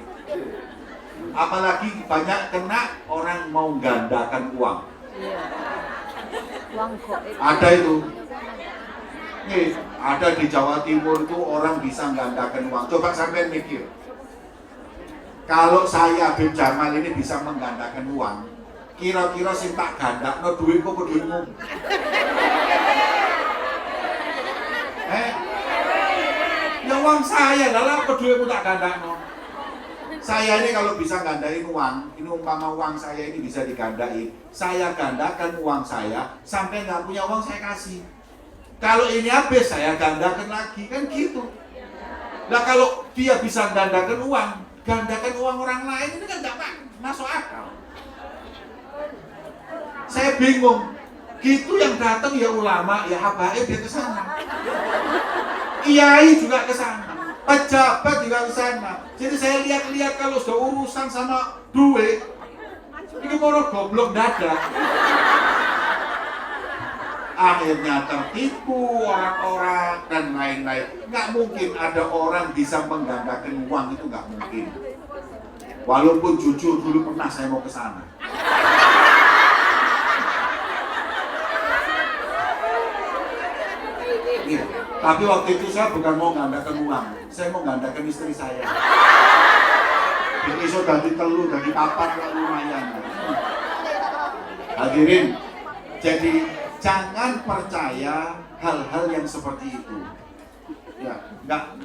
Apalagi banyak kena orang mau gandakan uang. Ada itu. Nih, ada di Jawa Timur itu orang bisa menggandakan uang. Coba sampai mikir, kalau saya bin Jamal ini bisa menggandakan uang, kira-kira sing tak gandakno duit kok duitmu? Ya uang saya, lah apa duitmu tak gandakno? Saya ini kalau bisa gandain uang, ini umpama uang saya ini bisa digandain, saya gandakan uang saya, sampai nggak punya uang saya kasih. Kalau ini habis saya gandakan lagi, kan gitu. Nah kalau dia bisa gandakan uang orang lain ini kan nggak masuk akal. Saya bingung. Gitu yang datang ya ulama, ya habaib dia ke sana. Kiai juga ke sana. Pejabat juga ke sana. Jadi saya lihat-lihat kalau sudah urusan sama duit, ini mau goblok dada. Akhirnya tertipu orang-orang dan lain-lain. Nggak mungkin ada orang bisa menggandakan uang, itu nggak mungkin. Walaupun jujur dulu pernah saya mau ke sana. Iya. Tapi waktu itu saya bukan mau menggandakan uang, saya mau menggandakan istri saya. Jadi sudah ditelu dari papan lumayan. Hadirin, jadi jangan percaya hal-hal yang seperti itu. Ya, enggak.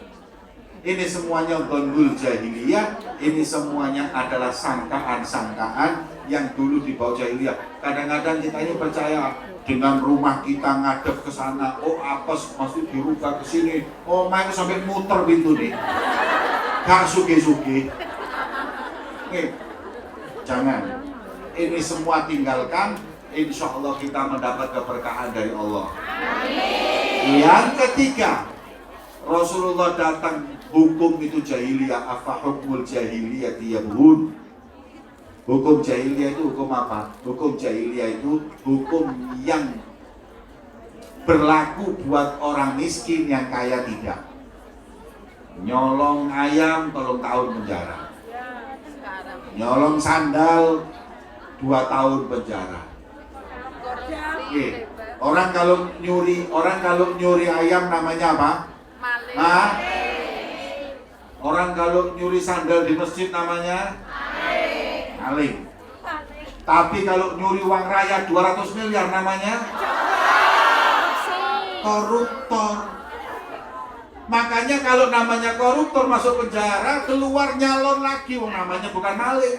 Ini semuanya gonul jahiliyah, ini semuanya adalah sangkaan-sangkaan yang dulu dibawa jahiliyah. Kadang-kadang kita ini percaya dengan rumah kita ngadep ke sana, oh apes mesti dirubah ke sini, oh main sampai muter pintu nih. Gak sugi-sugi. Jangan. Ini semua tinggalkan. Insya Allah kita mendapat keberkahan dari Allah. Yang ketiga, Rasulullah datang, hukum itu jahiliyah. Afa hukmul jahiliyah yabghun. Hukum jahiliyah itu hukum apa? Hukum jahiliyah itu hukum yang berlaku buat orang miskin yang kaya tidak. Nyolong ayam 3 tahun penjara. Nyolong sandal 2 tahun penjara. Oke. Orang kalau nyuri ayam namanya apa? Maling. Orang kalau nyuri sandal di masjid namanya maling. Tapi kalau nyuri uang rakyat 200 miliar namanya koruptor. Makanya kalau namanya koruptor masuk penjara, keluar nyalon lagi, wong namanya bukan maling.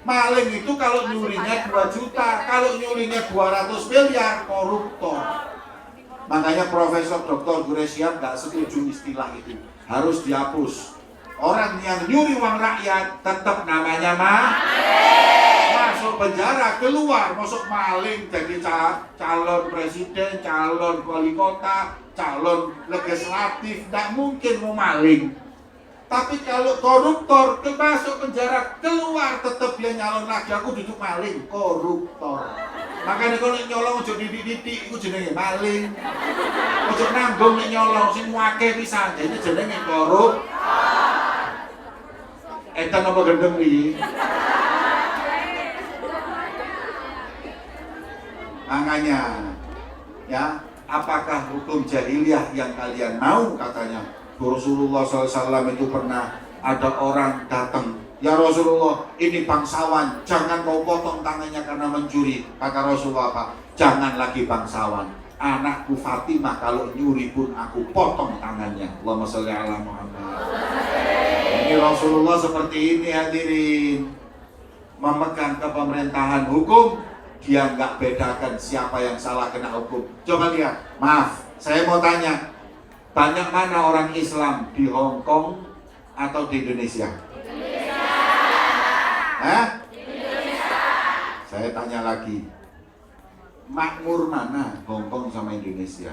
Maling itu kalau nyurinya 2 juta, kalau nyurinya 200 miliar, koruptor. Makanya Profesor Dr. Guresian gak setuju istilah itu, harus dihapus. Orang yang nyuri uang rakyat tetap namanya maling. Masuk penjara, keluar masuk maling, jadi calon presiden, calon wali kota, calon legislatif, gak mungkin mau maling. Tapi kalau koruptor masuk penjara, keluar tetap dia nyalon lagi, aku duduk maling, koruptor. Makanya kalau nyolong ojo didik-didik, itu jenenge maling. Ojo nanggung nek nyolong sing akeh pisan, jadi jenenge koruptor. Etan apa gendeng iki? Makanya, ya, apakah hukum jahiliyah yang kalian mau katanya? Rasulullah SAW itu pernah ada orang datang, ya Rasulullah, ini bangsawan, jangan kau potong tangannya karena mencuri. Kata Rasulullah apa? Jangan lagi bangsawan, anakku Fatimah kalau nyuri pun aku potong tangannya. Allahumma sholli ala Muhammad. Ini Rasulullah seperti ini hadirin, memegang kepemerintahan hukum, dia nggak bedakan siapa yang salah kena hukum. Coba lihat, maaf, saya mau tanya, banyak mana orang Islam di Hong Kong atau di Indonesia? Indonesia. Indonesia. Saya tanya lagi, makmur mana Hong Kong sama Indonesia?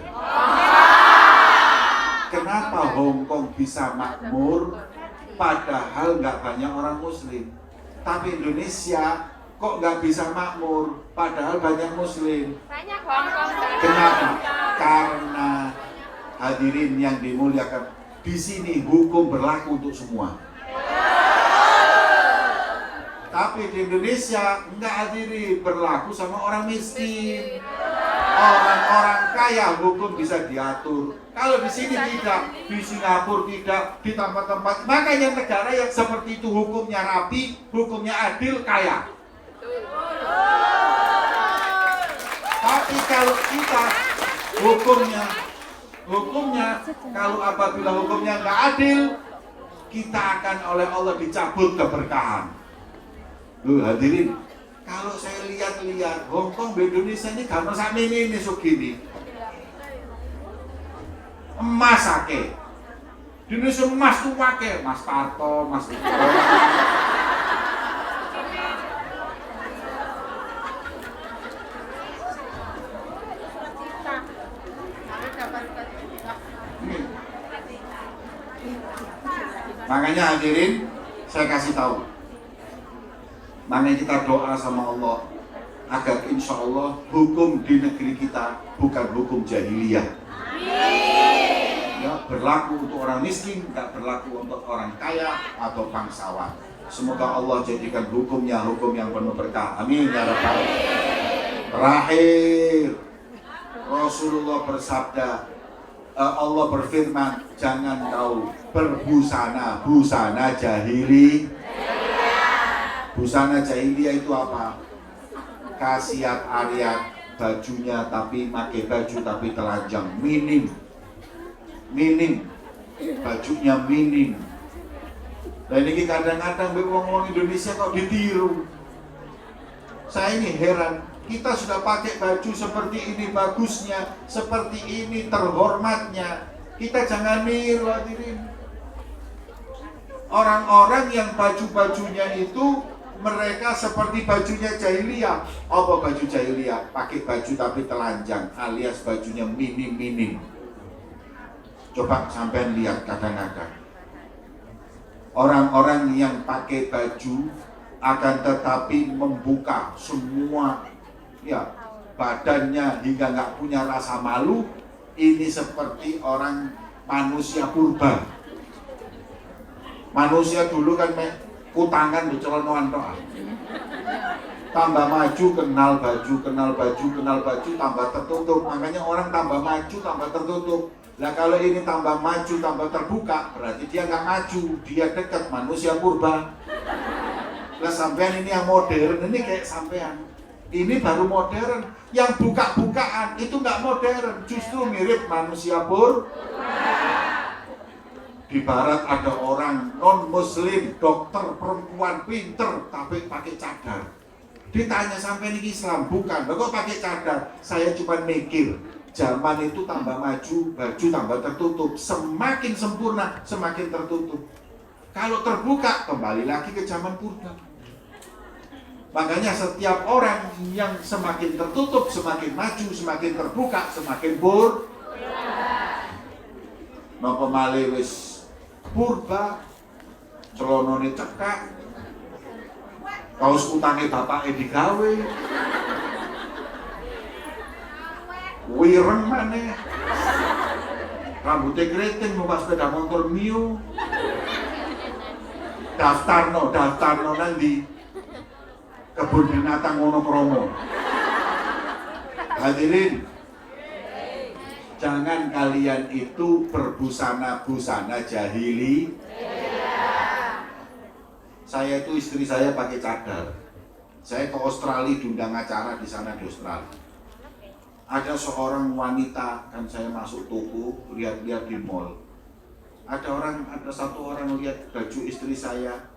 Kenapa Hong Kong bisa makmur padahal nggak banyak orang Muslim? Tapi Indonesia kok nggak bisa makmur padahal banyak Muslim?
Banyak Hong Kong.
Kenapa? Karena hadirin yang dimuliakan, di sini hukum berlaku untuk semua. Tapi di Indonesia enggak, hadirin, berlaku sama orang miskin. Orang-orang kaya hukum bisa diatur. Kalau di sini tidak, di Singapura tidak, di tempat-tempat. Makanya negara yang seperti itu hukumnya rapi, hukumnya adil, kaya. Tapi kalau kita hukumnya kalau apabila hukumnya nggak adil, kita akan oleh Allah dicabut keberkahan. Loh hadirin, kalau saya lihat-lihat Hong Kong di Indonesia ini gambar sama ini segini emas ake di Indonesia emas tuh wake, Mas Parto, Mas Iko. Makanya hadirin, saya kasih tahu, makanya kita doa sama Allah agar insya Allah hukum di negeri kita bukan hukum jahiliyah. Ya, berlaku untuk orang miskin, tidak berlaku untuk orang kaya atau bangsawan. Semoga Allah jadikan hukumnya hukum yang penuh berkah. Amin ya rabbal alamin. Terakhir, Rasulullah bersabda, Allah berfirman, jangan kau berbusana busana jahili. Busana jahiliyah itu apa? Kasiat Arya bajunya tapi pakai baju tapi telanjang, minim, bajunya minim. Dan ini kadang-kadang wong-wong Indonesia kok ditiru. Saya ini heran, kita sudah pakai baju seperti ini bagusnya, seperti ini terhormatnya, kita jangan niru hadirin. Orang-orang yang baju-bajunya itu mereka seperti bajunya jahiliyah. Apa baju jahiliyah? Pakai baju tapi telanjang, alias bajunya minim. Coba sampean lihat kadang-kadang orang-orang yang pakai baju akan tetapi membuka semua ya badannya hingga nggak punya rasa malu. Ini seperti orang manusia purba. Manusia dulu kan kutangan dicelonoan doa. Tambah maju kenal baju, tambah tertutup. Makanya orang tambah maju, tambah tertutup. Nah kalau ini tambah maju, tambah terbuka, berarti dia nggak maju, dia dekat manusia purba. Nah sampean ini yang modern, ini kayak sampean. Ini baru modern. Yang buka-bukaan itu nggak modern, justru mirip manusia purba. Di barat ada orang non-muslim, dokter perempuan pinter tapi pakai cadar. Ditanya sampai ini Islam, bukan. Kok pakai cadar? Saya cuma mikir, zaman itu tambah maju, baju tambah tertutup. Semakin sempurna, semakin tertutup. Kalau terbuka, kembali lagi ke zaman purba. Makanya setiap orang yang semakin tertutup, semakin maju, semakin terbuka, semakin purba. Napa malih wis purba, celonone cekak, kaos kutange bapake digawe, wireng maneh, rambutnya keriting, numpak sepeda motor Mio, daftarno nanti kebun binatang Wonokromo. Hadirin, jangan kalian itu berbusana-busana jahili. Saya itu istri saya pakai cadar. Saya ke Australia diundang acara di sana di Australia. Ada seorang wanita, kan saya masuk toko, lihat-lihat di mall. Ada satu orang lihat baju istri saya.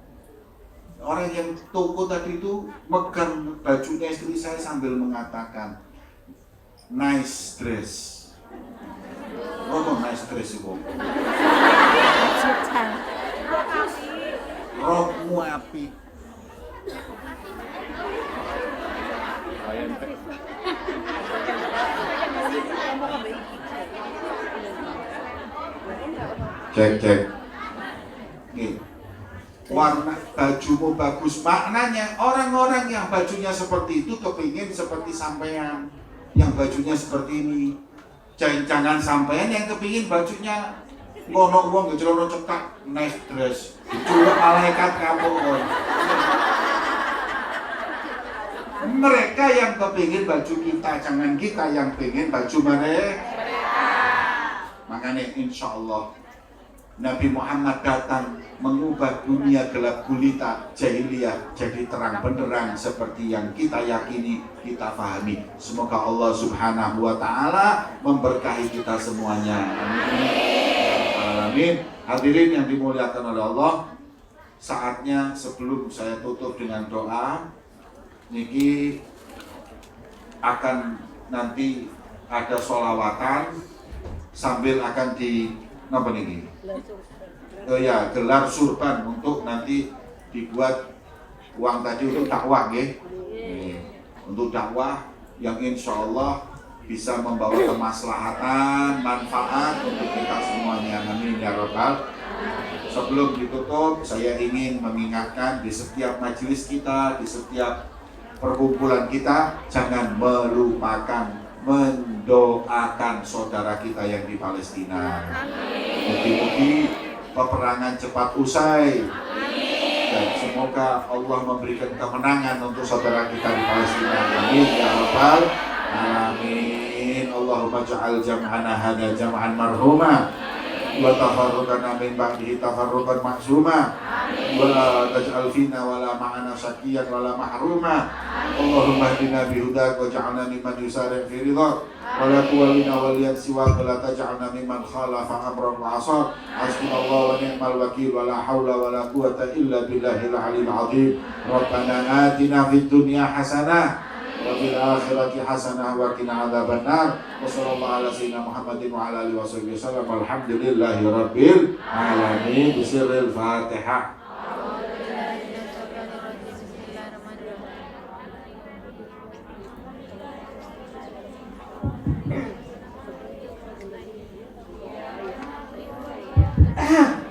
Orang yang toko tadi itu megang bajunya istri saya sambil mengatakan, nice dress. Ngomong nice dress itu. Rokmu api. Cek. Nih. Warna bajumu bagus, maknanya orang-orang yang bajunya seperti itu kepingin seperti sampean yang bajunya seperti ini. Jangan sampean yang kepingin bajunya ngono wong celana cetak nice dress diculuk malaikat kamu. Mereka yang kepingin baju kita, jangan kita yang pengen baju mereka. Makanya insya Allah Nabi Muhammad datang mengubah dunia gelap gulita jahiliyah jadi terang benderang seperti yang kita yakini, kita pahami. Semoga Allah Subhanahu wa taala memberkahi kita semuanya. Amin. Hadirin yang dimuliakan oleh Allah, saatnya sebelum saya tutup dengan doa, niki akan nanti ada sholawatan sambil akan di apa niki? Gelar surban untuk nanti dibuat uang tadi untuk dakwah ya. Untuk dakwah yang insya Allah bisa membawa kemaslahatan, manfaat untuk kita semuanya. Amin ya Rabbal. Sebelum ditutup, saya ingin mengingatkan di setiap majelis kita, di setiap perkumpulan kita, jangan melupakan mendoakan saudara kita yang di Palestina. Mugi-mugi peperangan cepat usai dan semoga Allah memberikan kemenangan untuk saudara kita di Palestina. Amin ya Rabbal alamin. Allahumma ja'al jam'ana hada jam'an marhuma wa tafarruqana min ba'dihi tafarruqan maksuma wa la taj'al fina wa la ma'ana syaqiyan wa la mahruma. Allahumma hdina bihudak wa ja'alna mimman yusari' fi ridhak wa la tuwallina waliyan siwak wa la taj'alna mimman khalafa amran wa asar. Hasbunallahu wa ni'mal wakil wa la hawla wa la quwwata illa billahil aliyyil azim. Rabbana atina fid dunya hasanah wa fil akhirati hasanah wa qina adzabannar. Wa sallallahu ala sayyidina Muhammadin wa ala alihi wasallam. Alhamdulillahi rabbil alamin. Bismillahil Fatihah.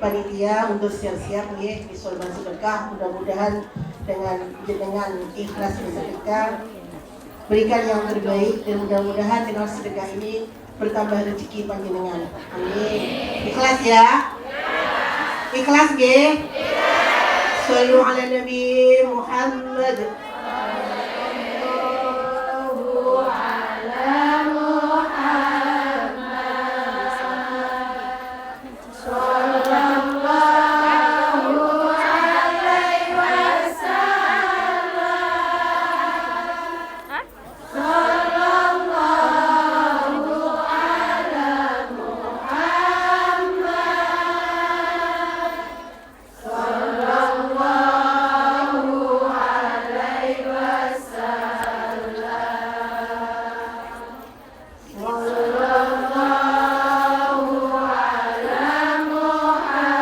Panitia untuk siap-siap nih di sorban sedekah, mudah-mudahan dengan ikhlas bersedekah berikan yang terbaik dan mudah-mudahan dengan sedekah ini bertambah rezeki panjenengan. Amin. Ikhlas ya? Ikhlas nggih? Shallu ala Nabi Muhammad.